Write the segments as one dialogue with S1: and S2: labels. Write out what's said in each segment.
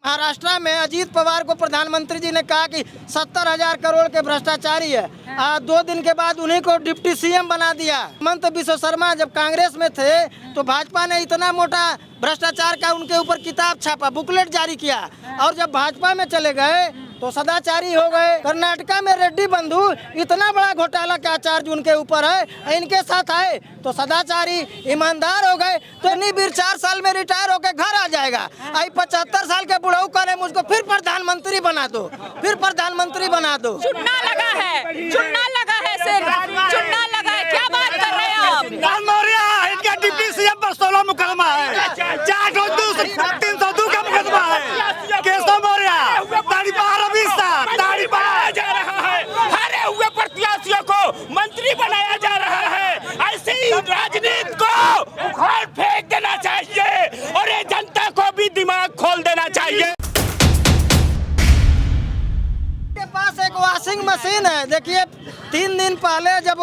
S1: महाराष्ट्र में अजीत पवार को प्रधानमंत्री जी ने कहा कि 70,000 करोड़ के भ्रष्टाचारी है। 2 दिन के बाद उन्हीं को डिप्टी सीएम बना दिया। हेमंत बिस्वा शर्मा जब कांग्रेस में थे तो भाजपा ने इतना मोटा भ्रष्टाचार का उनके ऊपर किताब छापा, बुकलेट जारी किया, और जब भाजपा में चले गए तो सदाचारी हो गए। कर्नाटका में रेड्डी बंधु इतना बड़ा घोटाला का चार्ज उनके ऊपर है, इनके साथ आए तो सदाचारी ईमानदार हो गए। तो नीबीर 4 साल में रिटायर होकर घर आ जाएगा। आई 75 साल के बुढ़ऊ करे मुझको फिर प्रधानमंत्री बना दो, फिर प्रधानमंत्री बना दो।
S2: चुनना लगा है, चुनना लगा है, सिर्फ चुनना लगा है। क्या बात कर रहे हैं आप?
S3: इनका डिप्टी सीएम पर 16 मुकदमा है, 302 का मुकदमा है। केशव मौर्य दाढ़ी बढ़ाया जा रहा है, हारे हुए प्रत्याशियों को मंत्री बनाया जा रहा है। ऐसी राजनीति को उखाड़ फेंक देना चाहिए और ये जनता को भी दिमाग खोल देना चाहिए।
S1: के पास एक वॉशिंग मशीन है। देखिए 3 दिन पहले जब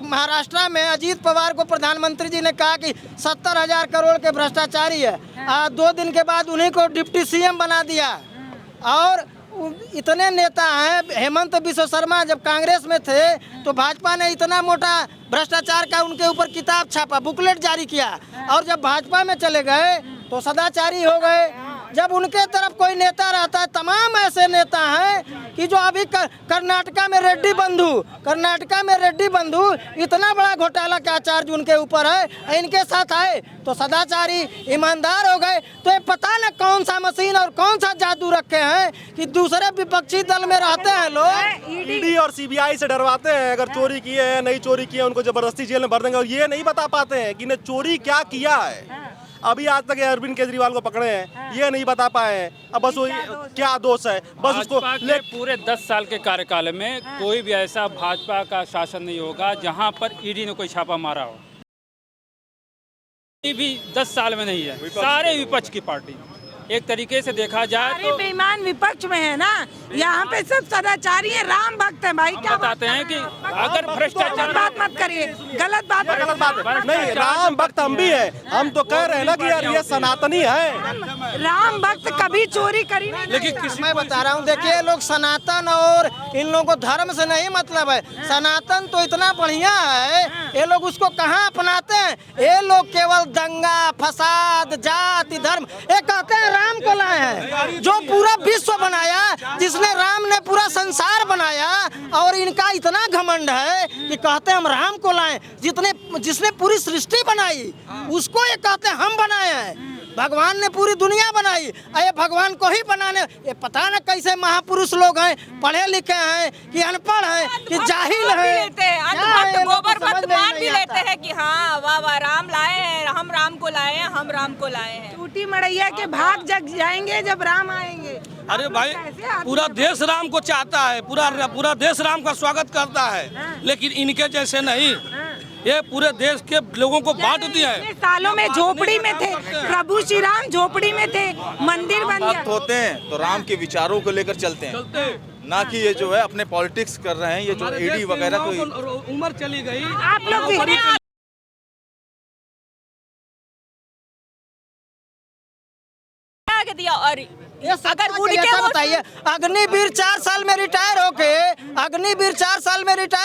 S1: महाराष्ट्र में अजीत पवार को प्रधानमंत्री जी ने कहा कि 70,000 करोड़ के भ्रष्टाचारी है, 2 दिन के बाद उन्हीं को डिप्टी सीएम बना दिया। और इतने नेता हैं, हेमंत बिस्वा शर्मा जब कांग्रेस में थे तो भाजपा ने इतना मोटा भ्रष्टाचार का उनके ऊपर किताब छापा, बुकलेट जारी किया, और जब भाजपा में चले गए तो सदाचारी हो गए। जब उनके तरफ कोई नेता रहता है, तमाम ऐसे नेता हैं कि जो अभी कर्नाटका में रेड्डी बंधु इतना बड़ा घोटाला का चार्ज उनके ऊपर है, इनके साथ आए तो सदाचारी ईमानदार हो गए। तो ये पता न कौन सा मशीन और कौन सा जादू रखे हैं कि दूसरे विपक्षी दल में रहते हैं लोग।
S4: ईडी और सीबीआई से डरवाते हैं, अगर चोरी किए हैं नहीं चोरी किए उनको जबरदस्ती जेल में भर देंगे, और ये नहीं बता पाते हैं कि इन्हें चोरी क्या किया है। अभी आज तक अरविंद केजरीवाल को पकड़े हैं, ये नहीं बता पाए हैं। अब बस वो क्या दोष है, बस उसको
S5: पूरे 10 साल के कार्यकाल में कोई भी ऐसा भाजपा का शासन नहीं होगा जहां पर ईडी ने कोई छापा मारा हो। ये भी 10 साल में नहीं है। सारे विपक्ष की पार्टी एक तरीके से देखा जाए तो
S2: बेईमान विपक्ष में है ना, यहाँ पे सब सदाचारी है, राम भक्त है भाई। क्या
S5: बताते हैं कि अगर भ्रष्टाचार
S2: बात मत करिए, गलत बात
S4: नहीं, राम भक्त हम भी है, हम तो कह रहे हैं ना कि यार ये सनातनी है।
S2: राम भक्त कभी चोरी करी नहीं।
S1: लेकिन मैं बता रहा हूँ, देखिए लोग सनातन और इन लोगों को धर्म से नहीं मतलब है। सनातन तो इतना बढ़िया है, ये लोग उसको कहाँ अपनाते हैं। ये लोग केवल दंगा फसाद जाति धर्म, ये कहते हैं राम को लाए हैं, जो पूरा विश्व बनाया, जिसने राम ने पूरा संसार बनाया, और इनका इतना घमंड है कि कहते हैं हम राम को लाए। जिसने पूरी सृष्टि बनाई उसको ये कहते हैं हम बनाए हैं। भगवान ने पूरी दुनिया बनाई, अरे भगवान को ही बनाने, ये पता न कैसे महापुरुष लोग हैं, पढ़े लिखे हैं कि अनपढ़ हैं कि जाहिल हैं।
S2: गोबर भक्त मान भी लेते हैं कि हाँ वाह वाह राम लाए हैं, हम राम को लाए हैं, हम राम को लाए हैं। टूटी मड़ैया के भाग जग जाएंगे जब राम आएंगे।
S6: अरे भाई पूरा देश राम को चाहता है, पूरा देश राम का स्वागत करता है, लेकिन इनके जैसे नहीं। ये पूरे देश के लोगों को बांट दिया है।
S2: सालों में झोपड़ी में थे, प्रभु श्री राम झोपड़ी में थे, मंदिर बन गया।
S7: होते हैं तो राम के विचारों को लेकर चलते हैं, ना कि ये जो है अपने पॉलिटिक्स कर रहे हैं। ये जो ईडी वगैरह तो
S6: उम्र चली गई।
S2: आप लोग दिया। और
S1: अगर उनके बताइए, अग्निवीर 4 साल में रिटायर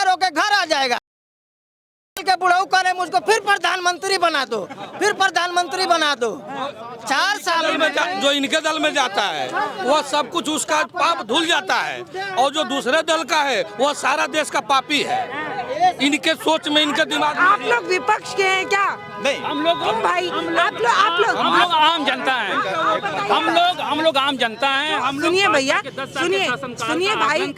S1: होके घर आ जाएगा। के बुढ़ऊ करे मुझको फिर प्रधानमंत्री बना दो, 4 साल में
S6: जो इनके दल में जाता है वो सब कुछ उसका पाप धुल जाता है, और जो दूसरे दल का है वो सारा देश का पापी है। इनके सोच में, इनके दिमाग में।
S2: आप लोग विपक्ष के हैं क्या?
S7: नहीं,
S5: हम लोग
S2: भाई आप लोग
S5: आम जनता हैं। हम लोग आम जनता हैं।
S2: सुनिए भैया, सुनिए भाई,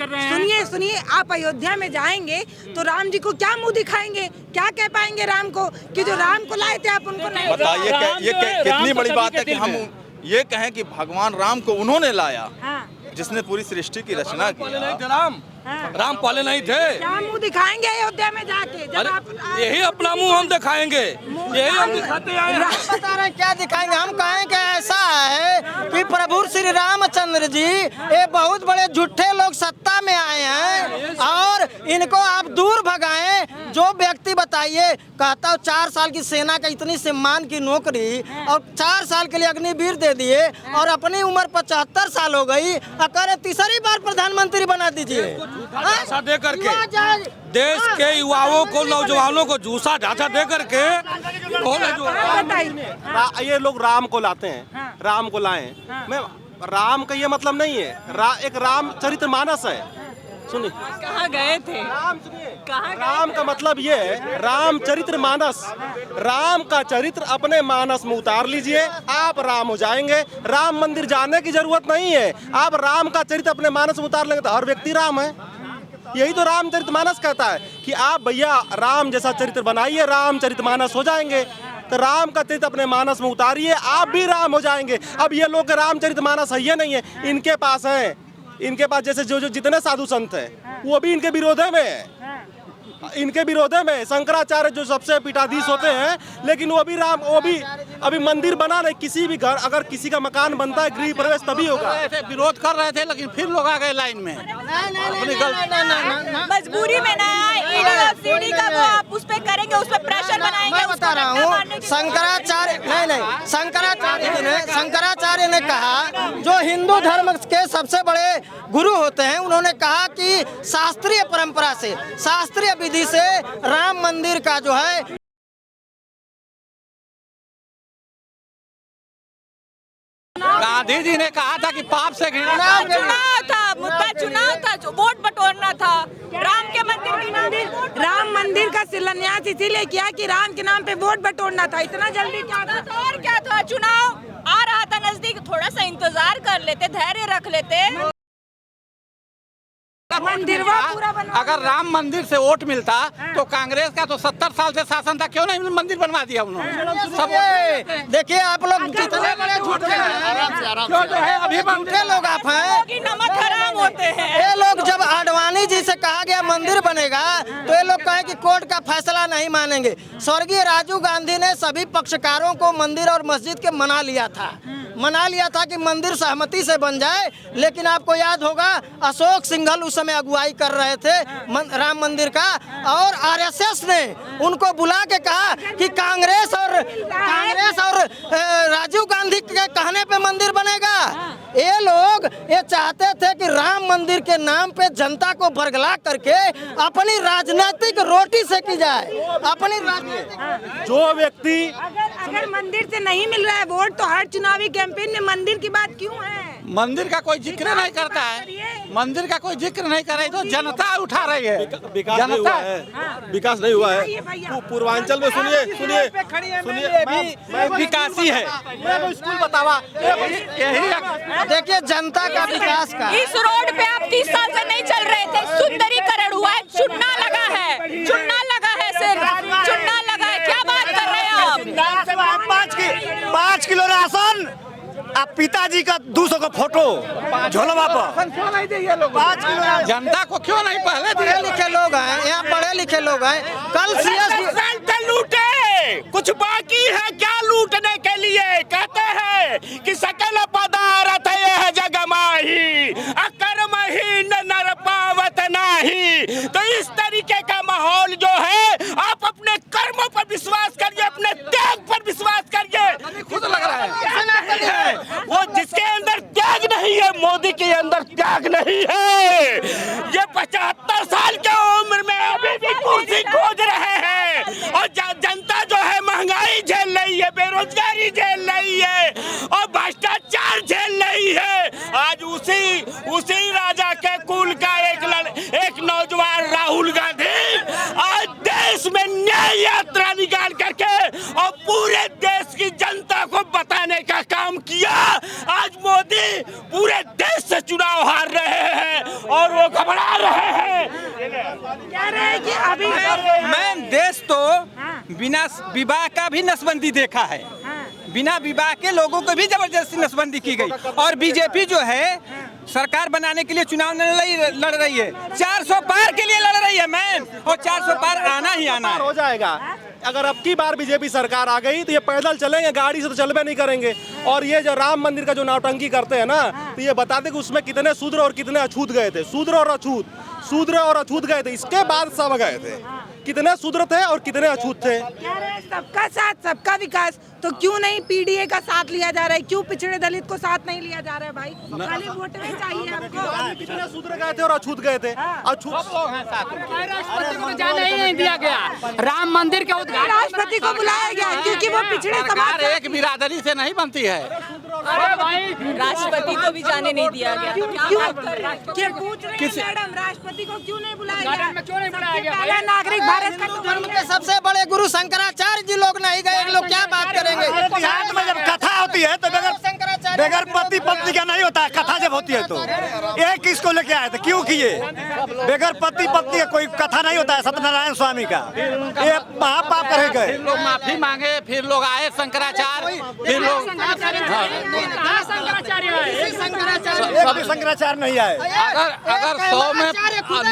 S2: सुनिए। आप अयोध्या में जाएंगे तो राम जी को क्या मुंह दिखाएंगे, क्या कह पाएंगे राम को कि जो राम को लाए थे आप उनको नहीं।
S7: बताइए ये कितनी बड़ी बात है कि हम ये कहें कि भगवान राम को उन्होंने लाया, जिसने पूरी सृष्टि की रचना की।
S6: राम पहले नहीं थे।
S2: क्या मुंह दिखाएंगे अयोध्या में जाके?
S6: यही अपना मुंह हम दिखाएंगे, यही हम दिखाते हैं।
S1: बता रहे क्या दिखाएंगे? हम कहेंगे ऐसा है कि प्रभु श्री रामचंद्र जी ये बहुत बड़े झूठे लोग सत्ता में आए हैं, और इनको आप दूर भगाएं। जो व्यक्ति बताइए कहता हूँ 4 साल की सेना का इतनी सम्मान की नौकरी और 4 साल के लिए अग्निवीर दे दिए और अपनी उम्र 75 साल हो गई और कह रहे तीसरी बार प्रधानमंत्री बना दीजिए।
S6: ढांचा दे करके देश के युवाओं को, नौजवानों को झूठा ढांचा दे करके
S4: ये लोग राम को लाते हैं, राम को लाएं। मैं राम का ये मतलब नहीं है, एक राम चरित्र मानस है। सुनिए,
S2: कहाँ गए थे?
S4: राम का मतलब ये है, राम चरित्र मानस। राम का चरित्र अपने मानस में उतार लीजिए, आप राम हो जाएंगे। राम मंदिर जाने की जरूरत नहीं है, आप राम का चरित्र अपने मानस में उतार लेंगे तो हर व्यक्ति राम है। यही तो रामचरितमानस कहता है कि आप भैया राम जैसा चरित्र बनाइए, रामचरितमानस हो जाएंगे। तो राम का चरित्र अपने मानस में उतारिए, आप भी राम हो जाएंगे। अब ये लोग रामचरितमानस है ये नहीं है, इनके पास है। इनके पास जैसे जो जितने साधु संत हैं वो भी इनके विरोध में है, इनके विरोध में। शंकराचार्य जो सबसे पीठाधीश होते हैं, लेकिन वो भी अभी मंदिर बना नहीं। किसी भी घर अगर किसी का मकान बनता है गृह प्रवेश तभी होगा।
S6: विरोध कर रहे थे लेकिन फिर लोग आ गए लाइन में।
S2: मजबूरी में ना ईडी का वो आप उस पे करेंगे, उस पे प्रेशर बनाएंगे।
S1: मैं बता रहा हूँ शंकराचार्य ने कहा, जो हिंदू धर्म के सबसे बड़े गुरु होते हैं, उन्होंने कहा कि शास्त्रीय परंपरा से, शास्त्रीय विधि से राम मंदिर का जो है
S6: गांधी जी ने कहा था कि पाप से घृणा।
S2: चुनाव था, वोट बटोरना था। राम के राम मंदिर का शिलान्यास इसीलिए किया कि राम के नाम पे वोट बटोरना था। इतना जल्दी क्या था? तो और क्या था, चुनाव आ रहा था नजदीक, थोड़ा सा इंतजार कर लेते, धैर्य रख लेते।
S6: अगर राम मंदिर से वोट मिलता तो कांग्रेस का तो 70 साल से शासन था, क्यों नहीं मंदिर बनवा दिया उन्होंने? सब
S1: देखिए आप लोग कितने बड़े झूठे हैं, अभी झूठे लोग आप हैं।
S2: नमक हराम होते हैं
S1: ये लोग। जब आडवाणी जी से कहा गया मंदिर बनेगा तो ये लोग कहे कि कोर्ट का फैसला नहीं मानेंगे। स्वर्गीय राजीव गांधी ने सभी पक्षकारों को मंदिर और मस्जिद के मना लिया था कि मंदिर सहमति से बन जाए। लेकिन आपको याद होगा अशोक सिंघल उस समय अगुवाई कर रहे थे राम मंदिर का, और आरएसएस ने उनको बुला के कहा कि कांग्रेस और राजीव गांधी के कहने पे मंदिर बनेगा। ये लोग ये चाहते थे कि राम मंदिर के नाम पे जनता को बरगला करके अपनी राजनीतिक रोटी सेकी जाए, अपनी राजनीतिक।
S4: जो व्यक्ति
S2: अगर मंदिर से नहीं मिल रहा है वोट तो हर चुनावी कैंपेन में मंदिर की बात क्यों है?
S6: मंदिर का कोई जिक्र नहीं करता है, मंदिर का कोई जिक्र नहीं कर रही, तो जनता उठा रही है।
S4: विकास नहीं हुआ है, विकास नहीं हुआ है। पूर्वांचल में सुनिए,
S6: विकासी है।
S4: स्कूल बतावा,
S1: देखिए जनता का विकास का।
S2: इस रोड पे आप 30 साल से नहीं चल रहे थे, सुंदरीकरण हुआ है, चुनना लगा है सिर्फ चुनना लगा है। क्या बात कर रहे हैं आप?
S8: 5 किलो राशन, आप पिताजी का 200 का फोटो झोलवा पर। 5 किलो
S6: जनता को क्यों नहीं पहले
S1: पढ़े लिखे लोग हैं, यहाँ पढ़े लिखे लोग हैं। कल
S3: लूटे, कुछ बाकी है क्या लूटने के लिए? कहते हैं कि सकल पदार्थ यह जग माही, अकर्म ही नर पावत नाही। तो इस तरीके का माहौल जो है, आप अपने कर्मों पर विश्वास करिए, अपने त्याग पर विश्वास करिए।
S6: खुद लग रहा है
S3: वो जिसके अंदर त्याग नहीं है, मोदी के अंदर त्याग नहीं है। ये 75 साल के उम्र में अभी भी कुर्सी खोज रहे हैं, और जनता जो है महंगाई झेल रही है, बेरोजगारी झेल रही है और भ्रष्टाचार झेल रही है। आज उसी राजा के कुल का एक नौजवान राहुल गांधी आज देश में न्याय यात्रा निकाल करके और पूरे देश की जनता को बताने का काम किया। आज मोदी पूरे देश से चुनाव हार रहे हैं और वो घबरा रहे हैं।
S2: कह रहे हैं कि अभी
S6: मैं देश तो बिना विवाह का भी नसबंदी देखा है, बिना विवाह के लोगों को भी जबरदस्ती नसबंदी की गई। और बीजेपी जो है सरकार बनाने के लिए चुनाव लड़ रही है, 400 पार के लिए लड़ रही है मैम, और 400 पार आना ही आना है।
S4: हो जाएगा। अगर अब की बार बीजेपी सरकार आ गई तो ये पैदल चलेंगे, गाड़ी से तो चलबे नहीं करेंगे। और ये जो राम मंदिर का जो नौटंकी करते हैं ना, तो ये बता दें कि उसमें कितने शूद्र और कितने अछूत गए थे। शूद्र और अछूत गए थे, इसके बाद सब गए थे। कितने सुधरत है और कितने अछूत थे।
S2: कह रहे हैं सबका साथ सबका विकास, तो क्यों नहीं पीडीए का साथ लिया जा रहा है? क्यों पिछड़े दलित को साथ नहीं लिया जा रहा है भाई? खाली वोट में चाहिए आपको।
S4: कितने सुधर गए थे और अछूत गए थे। अछूत
S9: राष्ट्रपति को तो जाने ही नहीं दिया गया। राम मंदिर के उद्घाटन
S2: राष्ट्रपति को बुलाया गया क्योंकि वो पिछड़े समाज से
S6: एक बिरादरी से नहीं बनती है।
S2: राष्ट्रपति को भी जाने नहीं दिया गया। क्यों पूछ रहे हैं मैडम, राष्ट्रपति को क्यों नहीं बुलाया गया?
S9: क्यों नहीं बुलाया गया?
S2: पहला नागरिक भारत का
S1: धर्म के सबसे बड़े गुरु शंकराचार्य जी लोग नहीं गए, लोग क्या बात करेंगे?
S8: इतिहास में जब कथा होती है तो बगैर पति पत्नी का नहीं होता है। कथा जब होती है तो ये किसको लेके आए थे, क्यों किए? बगैर पति पत्नी का कोई कथा नहीं होता है। सत्यनारायण स्वामी का ये महापाप करे गए।
S6: लोग माफी मांगे, फिर लोग आए शंकराचार्य, फिर लोग
S8: शंकराचार्य नहीं आए।
S6: अगर 100 में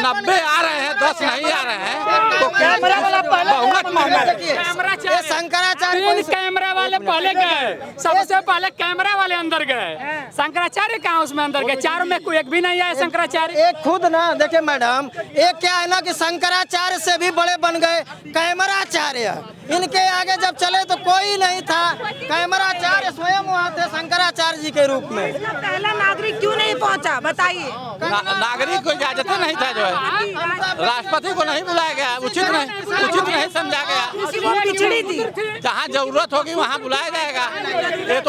S6: 90 आ रहे हैं, 10 नहीं आ रहे हैं तो
S8: कैमरा वाला
S6: बहुमत मांगा।
S1: ये शंकराचार्य
S9: कैमरा वाले पहले गए, सबसे पहले कैमरा वाले अंदर गए। शंकराचार्य कहाँ उसमें अंदर गए? चारों में कोई एक भी नहीं आया शंकराचार्य।
S1: एक खुद ना देखिए मैडम, एक क्या है ना कि शंकराचार्य से भी बड़े बन गए कैमराचार्य। इनके आगे जब चले तो कोई नहीं था। कैमराचार्य स्वयं वहाँ थे शंकराचार्य जी के रूप में।
S2: पहला नागरिक क्यों नहीं पहुंचा बताइए?
S6: नागरिक को इजाजत नहीं था, जो है राष्ट्रपति को नहीं बुलाया गया, उचित नहीं समझा गया।
S2: पिछड़ी थी,
S6: जहाँ जरूरत होगी वहाँ बुलाया जाएगा। ये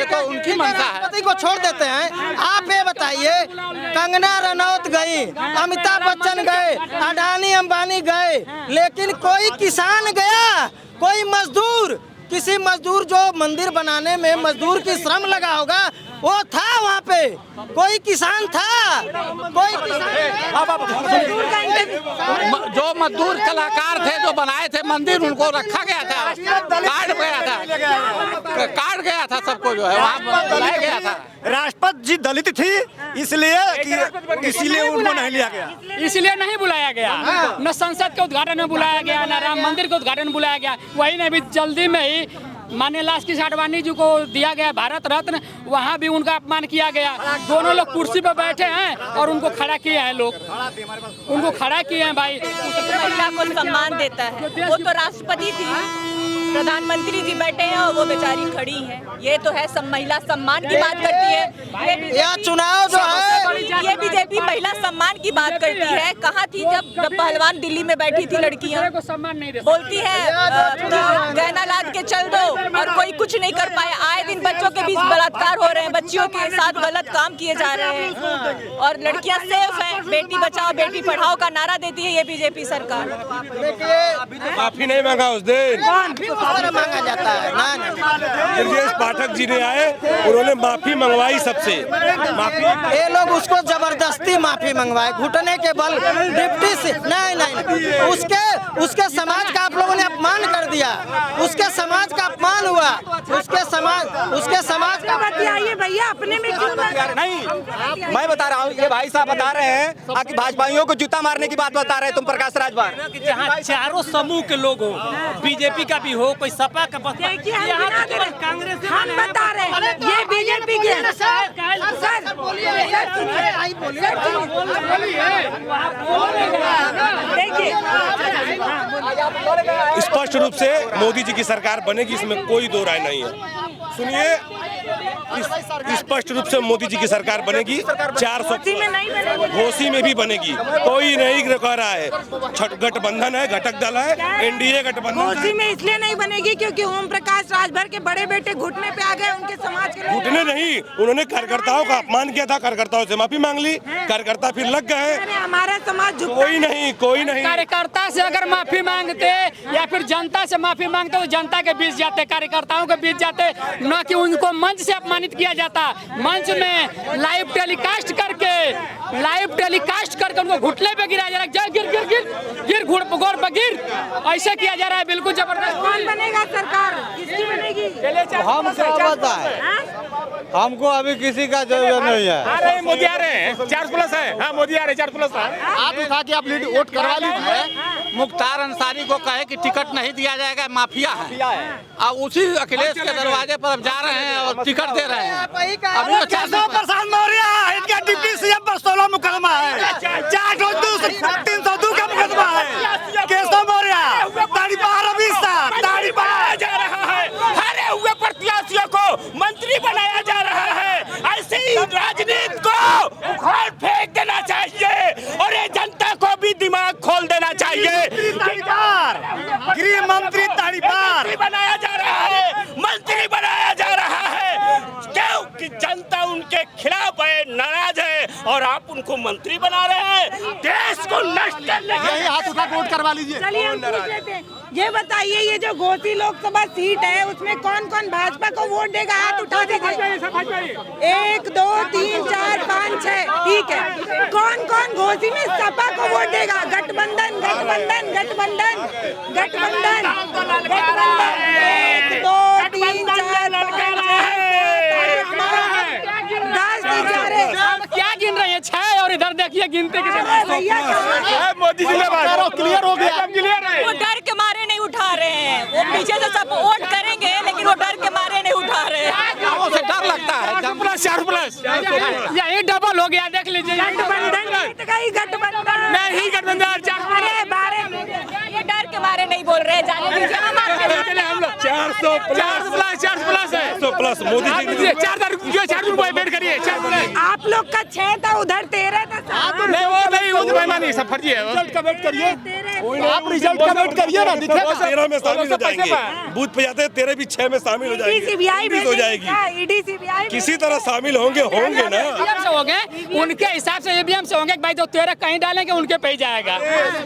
S6: तो उनकी मंशा है।
S1: राष्ट्रपति को छोड़ देते हैं। आप ये बताइए, कंगना रनौत गई, अमिताभ बच्चन गए, अडानी अंबानी गए, लेकिन कोई किसान गया? कोई मजदूर, किसी मजदूर जो मंदिर बनाने में मजदूर की श्रम लगा होगा वो था वहाँ पे? कोई किसान था? कोई
S6: जो मजदूर कलाकार थे जो बनाए थे मंदिर, उनको रखा गया था, काट गया था सबको, जो है वहाँ बुलाया गया था।
S8: राष्ट्रपति जी दलित थी इसीलिए उनको नहीं लिया गया,
S9: इसलिए नहीं बुलाया गया। न संसद के उद्घाटन में बुलाया गया, न राम मंदिर के उद्घाटन में बुलाया गया। वही ने भी जल्दी में ही माननीय लालकृष्ण आडवाणी जी को दिया गया भारत रत्न, वहाँ भी उनका अपमान किया गया। दोनों लोग कुर्सी पर बैठे हैं और उनको खड़ा किए हैं, लोग उनको खड़ा किए हैं। भाई
S2: महिला को सम्मान देता है, वो तो राष्ट्रपति थी, प्रधानमंत्री जी बैठे हैं और वो बेचारी खड़ी हैं। ये तो है महिला सम्मान की बात करती है।
S1: यह चुनाव जो है,
S2: ये बीजेपी महिला सम्मान की बात करती है। कहाँ थी जब पहलवान दिल्ली में बैठी थी लड़कियाँ?
S9: सम्मान नहीं
S2: बोलती है गहना लाद के चल दो और कोई कुछ नहीं कर पाए। आए दिन बच्चों के बीच बलात्कार हो रहे हैं, बच्चियों के साथ गलत काम किए जा रहे हैं और लड़कियां सेफ हैं। बेटी बचाओ बेटी पढ़ाओ का नारा देती है ये बीजेपी सरकार।
S4: माफी नहीं मांगा उस दिन,
S1: मांगा जाता है ना।
S4: ब्रजेश पाठक जी ने आए, उन्होंने माफी मंगवाई सबसे। माफी
S1: ये लोग उसको जबरदस्ती माफी मंगवाए, घुटने के बल डिप्टी से। नहीं, उसके समाज का आप लोगों ने अपमान कर दिया। उसके समाज का अपमान हुआ, उसके समाज का।
S2: बताइए भैया, अपने में क्यों
S6: नहीं, मैं बता रहा हूँ, ये भाई साहब बता रहे हैं कि भाजपाइयों को जूता मारने की बात बता रहे हैं तुम प्रकाश राजभर।
S9: जहाँ चारों समूह के लोग हो, बीजेपी का भी हो, कोई सपा का,
S2: कांग्रेस, हम बता रहे हैं ये बीजेपी के।
S4: स्पष्ट रूप से मोदी जी की सरकार बनेगी, इसमें कोई दो राय नहीं है। सुनिए, स्पष्ट रूप से मोदी जी की सरकार बनेगी। 400 घोसी में भी बनेगी, कोई नहीं कह रहा है। गठबंधन है, घटक दल है, एनडीए गठबंधन।
S2: घोसी में इसलिए नहीं बनेगी क्योंकि ओम प्रकाश राजभर के बड़े बेटे घुटने पे आ गए, उनके समाज के लोग।
S4: घुटने नहीं, उन्होंने कार्यकर्ताओं का अपमान किया था, कार्यकर्ताओं से माफी मांग ली, कार्यकर्ता फिर लग गए।
S2: हमारा समाज
S4: कोई नहीं
S9: कार्यकर्ता से अगर माफी मांगते या फिर जनता से माफी मांगते तो जनता के बीच जाते, कार्यकर्ताओं के बीच जाते, न कि उनको मंच से अपमानित किया जाता। मंच में लाइव टेलीकास्ट करके उनको घुटने पे गिराया जा रहा है। गिर गोड़ पर गिर, ऐसे किया जा रहा है। बिल्कुल जबरदस्त।
S2: कौन बनेगा सरकार, किसकी बनेगी?
S8: हम क्या बताएं, हमको अभी किसी का जरूरत नहीं है।
S3: आ रहे हैं, मोदी आ रहे हैं, 4+ है। हाँ, मोदी आ रहे हैं, 4+ है।
S6: आप उठा के आप लीड वोट करवा लीजिए। मुख्तार अंसारी को कहे कि टिकट नहीं दिया जाएगा, माफिया है। अब उसी अखिलेश के दरवाजे पर अब जा रहे हैं और टिकट दे रहे हैं। अभी
S8: केशव प्रसाद मौर्य इनका डिप्टी सीएम पर 16 मुकदमा है, 302 का मुकदमा है। केशव मौर्य
S3: मंत्री बनाया जा रहा है। ऐसे ही राजनीति को उखाड़ फेंक देना चाहिए और ये जनता को भी दिमाग खोल देना चाहिए।
S8: गृह मंत्री ताड़ीपार
S3: बनाया जा रहा है, मंत्री बनाया जा रहा है क्योंकि जनता उनके खिलाफ है, नाराज है और आप उनको मंत्री बना रहे हैं देश को नष्ट करने के लिए।
S8: हाथ उठा वोट करवा लीजिए।
S2: चलिए हम पूछ लेते हैं, ये बताइए ये जो घोसी लोकसभा सीट है उसमें कौन कौन भाजपा को वोट देगा? हाथ उठा दीजिए। 1 2 3 4 5 6 ठीक है। कौन कौन घोसी में सपा को वोट देगा? गठबंधन गठबंधन गठबंधन गठबंधन गठबंधन 1 2 3 4
S9: क्या गिन रहे हैं? 6 और इधर देखिए गिनते के
S3: मोदी जी
S8: क्लियर हो गया।
S9: क्लियर है।
S2: वो डर के मारे नहीं उठा रहे हैं, वो पीछे से सब वोट करेंगे लेकिन वो डर के मारे नहीं उठा रहे हैं।
S6: उसे डर लगता है।
S9: 4+ यही डबल हो गया, देख लीजिए।
S2: गठबंधन
S9: नहीं गठबंधन 4+
S2: ये डर के मारे नहीं बोल रहे हैं, जाने दीजिए। हम आपके साथ
S9: हम लोग 400+ है।
S3: 100+ मोदी जी
S9: 4 रुपए वेट करिए। 4+
S2: आप लोग का 6 था, उधर 13 था।
S9: नहीं वो नहीं, वो बेईमानी सब फर्जी है।
S8: रिजल्ट का वेट करिए, आप रिजल्ट का वेट करिए ना, दिखेगा।
S3: 13 में शामिल हो जाएंगे, बूथ पे जाते 13 भी 6 में शामिल हो जाएंगे,
S2: सीबीआई
S3: हो जाएगी।
S2: ईडी सीबीआई
S3: किसी तरह शामिल होंगे ना।
S9: ईवीएम से होंगे, उनके हिसाब से ईवीएम से होंगे। भाई जो 13 कहीं डालेंगे उनके पे ही जाएगा,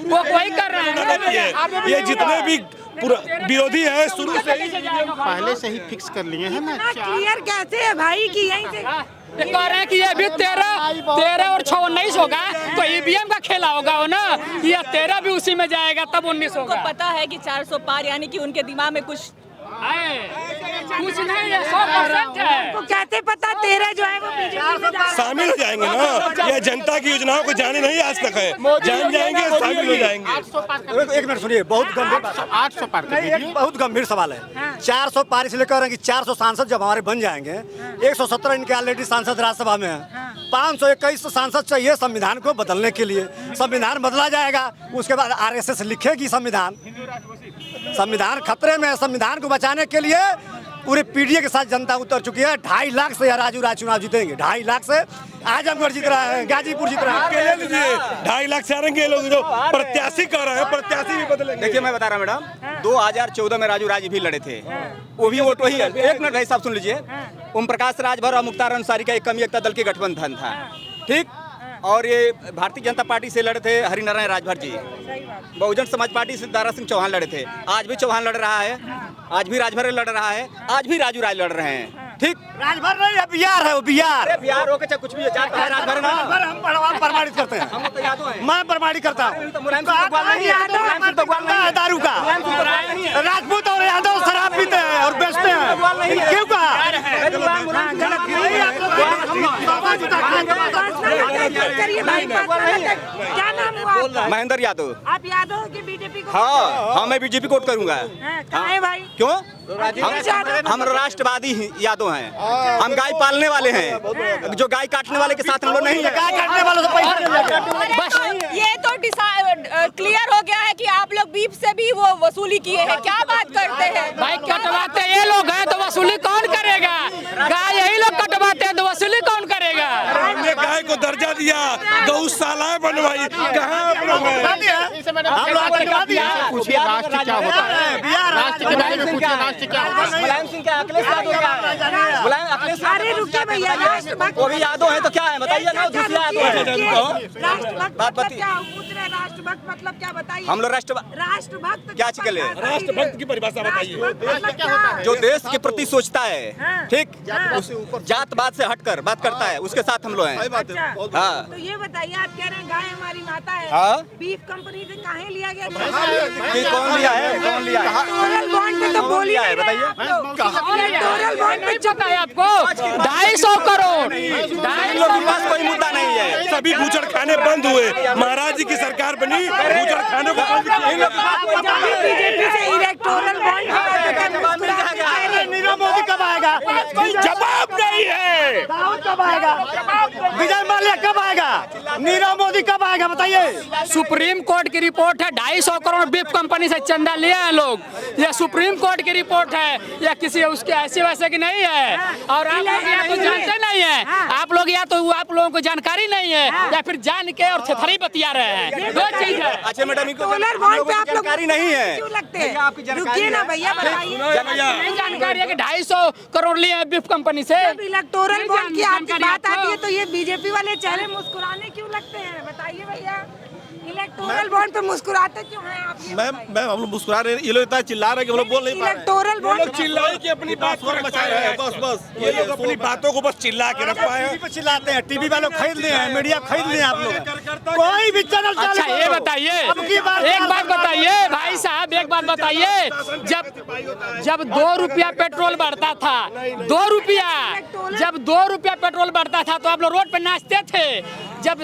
S9: वो वही कर रहे हैं।
S3: ये जितने भी विरोधी है शुरू से ही
S8: पहले से ही फिक्स कर लिए हैं ना।
S2: क्लियर कैसे है भाई कि यहीं से
S9: ये कह रहे हैं कि ये भी 13 और 6 19 होगा, तो ईवीएम का खेला होगा वो ना, ये 13 भी उसी में जाएगा तब 19 होगा।
S2: पता है कि 400 पार, यानी कि उनके दिमाग में कुछ
S9: कुछ नहीं है, 100% है।
S2: को कैसे पता 13 जो है वो बीजेपी
S3: शामिल हो जाएंगे ना। ये जनता की योजनाओं को जाने नहीं आज तक है, जान जाएंगे, शामिल हो जाएंगे।
S8: 1 मिनट सुनिए, बहुत गंभीर 800 पार बहुत गंभीर सवाल है। 400 पार इसलिए कह रहे हैं कि 400 सांसद जब हमारे बन जाएंगे, 117 इनके ऑलरेडी सांसद राज्यसभा में है, 521 सांसद चाहिए संविधान को बदलने के लिए। संविधान बदला जाएगा, उसके बाद RSS लिखेगी संविधान खतरे में है। संविधान को बचाने के लिए पूरे पीडीए के साथ जनता उतर चुकी है। 2.5 लाख से राजू राज चुनाव जीतेंगे, 2.5 लाख से। आजमगढ़ जीत रहा है, गाजीपुर जीत रहा है।
S3: 2.5 लाख से आ रहे लोग जो प्रत्याशी कर रहे हैं, प्रत्याशी भी बदलेंगे।
S6: देखिए मैं बता रहा हूँ मैडम, 2014 में राजू राज भी लड़े थे, वो भी वोट वही है। 1 मिनट भाई साहब सुन लीजिए। ओम प्रकाश राजभर और मुख्तार अंसारी का एक कमी एकता दल के गठबंधन था, ठीक। और ये भारतीय जनता पार्टी से लड़े थे हरिनारायण राजभर जी, बहुजन समाज पार्टी से दारा सिंह चौहान लड़े थे, आज भी चौहान लड़ रहा है, आज भी राजभर लड़ रहा है, आज भी राजू राज लड़ रहे हैं, ठीक।
S8: राजभर नहीं है, बिहार है वो, बिहार।
S6: अरे बिहार हो के चाहे कुछ भी है, चाहता है राजभर ना।
S8: हम प्रमाणित करते हैं,
S6: हम तो यादव हैं।
S8: मैं प्रमाणित करता हूँ। दारू का राजपूत और यादव शराब पीते हैं और बेचते हैं, क्यों कहा?
S2: क्या नाम हुआ?
S6: महेंद्र यादव।
S2: आप यादव की बीजेपी को?
S6: हाँ, मैं बीजेपी वोट करूंगा।
S2: है भाई
S6: क्यों? हम राष्ट्रवादी यादव हैं, हम गाय पालने वाले हैं, जो गाय काटने वाले के साथ हम लोग नहीं है।
S8: गाय काटने वालों से पैसा
S2: बस ये तो क्लियर हो गया है कि आप लोग बीफ से भी वो वसूली किए हैं। क्या बात करते हैं
S9: भाई? कटवाते ये लोग हैं तो वसूली कौन करेगा? गाय यही लोग कटवाते हैं तो वसूली कौन करेगा?
S3: हमने गाय को दर्जा दिया, गौशालाएं बनवाई, कहाँ आप लोग हैं?
S6: मुलायम सिंह क्या, अखिलेश यादव क्या? मुलायम अखिलेश
S2: अरे रुकिए भैया, राष्ट्रभक्त
S6: वो भी यादव है तो क्या है बताइए ना, दूसरे यादव है।
S2: राष्ट्रभक्त
S6: बात
S2: मतलब क्या? पूछ रहे राष्ट्रभक्त मतलब क्या बताइए?
S6: हम लोग
S2: राष्ट्रभक्त
S6: क्या चीज के लिए?
S3: राष्ट्रभक्त की परिभाषा बताइए।
S2: मतलब क्या?
S6: जो देश के प्रति सोचता है, ठीक, जात पात से हटकर बात करता है, उसके साथ हम लोग हैं। हाँ,
S2: तो ये बताइए, आप कह रहे हैं गाय हमारी माता है,
S6: हाँ?
S2: बीफ कंपनी से काहे लिया गया?
S6: कौन लिया है? कौन लिया है?
S2: इलेक्टोरल बॉन्ड में तो बोल
S6: लिया है, बताइए।
S2: इलेक्टोरल बॉन्ड में
S9: पता है आपको? 250 करोड़।
S6: इन लोगों के पास कोई मुद्दा नहीं है।
S3: सभी बूचड़ खाने बंद हुए, महाराज जी की सरकार बनी, बूचड़ खाने को बंद किया।
S2: बीजेपी से इलेक्टोरल बॉन्ड
S8: नीरव मोदी कब आएगा?
S3: कोई जवाब नहीं है।
S8: दाऊद कब आएगा? विजय माल्या कब आएगा? नीरव मोदी कब आएगा बताइए?
S9: सुप्रीम कोर्ट की रिपोर्ट है, 250 करोड़ बीफ कंपनी से चंदा लिया है लोग। ये सुप्रीम कोर्ट की रिपोर्ट है, या किसी उसके ऐसे वैसे की नहीं है। और आप लोग या तो जानते नहीं है, आप लोग या तो आप लोगों को जानकारी नहीं है, या फिर जान के और थेथरी बतिया रहे हैं। दो चीज है।
S4: अच्छा मैडम,
S2: सोलर बॉन्ड पे आप लोग
S4: जानकारी नहीं है।
S2: क्यों लगते हैं? रुकिए ना भैया, बताइए।
S9: नहीं जानकारी है कि 250 करोड़ लिए हैं बीफ कंपनी से।
S2: जब इलेक्टोरल बॉन्ड की आपकी बात आती है तो ये बीजेपी वाले चेहरे मुस्कुराने क्यों लगते हैं? बताइए भैया, इलेक्टोरल बॉन्ड पे मुस्कुराते क्यों हैं आप?
S4: मैम हम लोग मुस्कुरा रहे हैं, ये लोग इतना चिल्ला रहे हैं कि हम लोग बोल नहीं पा रहे हैं।
S2: इलेक्टोरल बॉन्ड
S4: चिल्लाए कि अपनी बात को मचा रहे हैं, बस ये लोग अपनी बातों को बस चिल्ला के रख पाए हैं।
S8: चिल्लाते हैं, टीवी वालों खरीद लिए हैं, मीडिया खरीद लिए हैं आप लोग। कोई भी चैनल चालू
S9: अच्छा ये
S8: करो।
S9: बताइए,
S8: अब की बार
S9: एक बात बताइए भाई साहब, एक बात बताइए, जब 2 रुपया पेट्रोल बढ़ता था, 2 रुपया, जब 2 रुपया पेट्रोल बढ़ता था तो आप लोग रोड पे नाचते थे। जब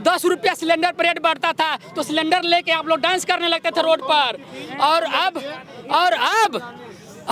S9: 10 रुपया सिलेंडर पर रेट बढ़ता था तो सिलेंडर लेके आप लोग डांस करने लगते थे रोड पर। और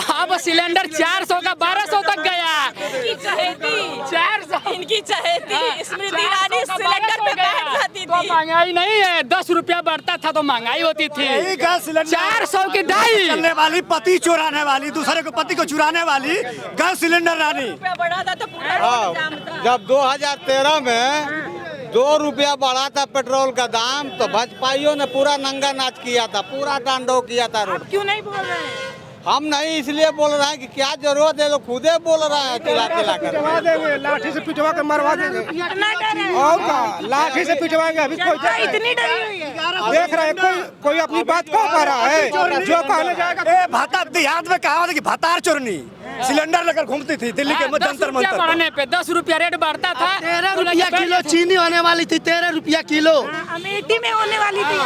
S9: अब सिलेंडर 400 का 1200 तक गया।
S2: इनकी चहेती
S9: 400
S2: इनकी चहेती स्मृति ईरानी सिलेंडर पे बैठ जाती
S9: तो
S2: थी।
S9: महंगाई नहीं है, 10 रुपया बढ़ता था तो महंगाई होती थी।
S8: यही गैस सिलेंडर
S9: 400 की दाई
S8: चलने वाली, पति चुराने वाली, दूसरे को पति को चुराने वाली गैस सिलेंडर रानी।
S2: बढ़ा था तो पूरा जाम था।
S10: जब 2013 में 2 रुपया बढ़ा था पेट्रोल का दाम, तो भाजपाइयों ने पूरा नंगा नाच किया था, पूरा तांडव किया था रोड।
S2: क्यों नहीं बोल रहे हैं?
S10: हम नहीं इसलिए बोल रहे हैं कि क्या जरूरत है, लोग खुदे बोल रहे हैं चिल्ला चिल्ला कर।
S8: देंगे, लाठी से पिटवा के मरवा देंगे।
S2: इतना डर है?
S8: और का लाठी से पिटवाएंगे। अभी कोई
S2: इतनी डरी हुई है?
S8: देख रहे हैं, कोई अपनी बात कह पा रहा है? जो कहने जाएगा भाता देहात में कहा कि भातार चोरनी सिलेंडर लेकर घूमती थी दिल्ली के
S9: 10
S8: जंतर
S9: रुपया
S8: मंतर।
S9: बढ़ने पे 10 रुपया रेट बढ़ता था।
S1: 13 रुपया किलो चीनी होने वाली थी, 13 रुपया किलो।
S2: अमेठी में होने वाली थी।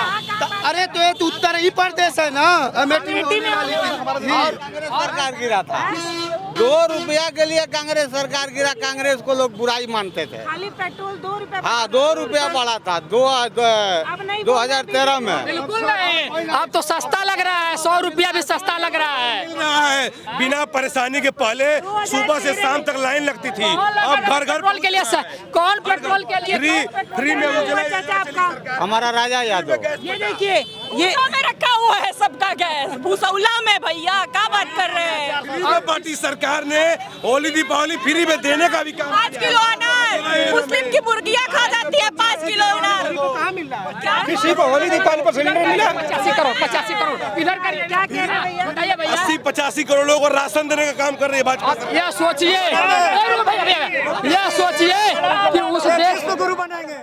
S1: अरे तो ये तो उत्तर ही प्रदेश है ना, अमेठी में
S2: अमेठी में
S1: होने वाली थी।
S10: और सरकार गिरा था, 2 रुपया के लिए कांग्रेस सरकार गिरा। कांग्रेस को लोग बुराई मानते थे।
S2: खाली पेट्रोल 2 रुपया।
S10: हाँ 2 रुपया बढ़ा था 2013 में।
S9: बिल्कुल नहीं, अब तो सस्ता लग रहा है, 100 रुपया भी सस्ता लग रहा है।
S4: बिना परेशानी के पहले सुबह से शाम तक लाइन लगती थी, अब घर घर
S9: पेट्रोल के लिए कौन पेट्रोल के लिए
S4: फ्री में
S2: चाचा आपका?
S10: हमारा राजा यादव।
S2: ये देखिए, ये में रखा हुआ है सबका गैस भूसौला में। भैया क्या बात कर रहे हैं?
S4: पार्टी सरकार ने होली दीपावली फ्री में देने का भी काम
S2: 5 किलो अनार, मुस्लिम की मुर्गियाँ खा जाती है 5 किलो अनार।
S8: किसी को होली दीपावली पर सिलेंडर मिला?
S9: 85 करोड़ इधर करिए। क्या कह रहे हैं भैया? बताइए भैया।
S4: 80-85 करोड़ लोगों को राशन देने का काम कर रही है भाजपा।
S9: यह सोचिए कि उस देश
S8: गुरु बनाएंगे।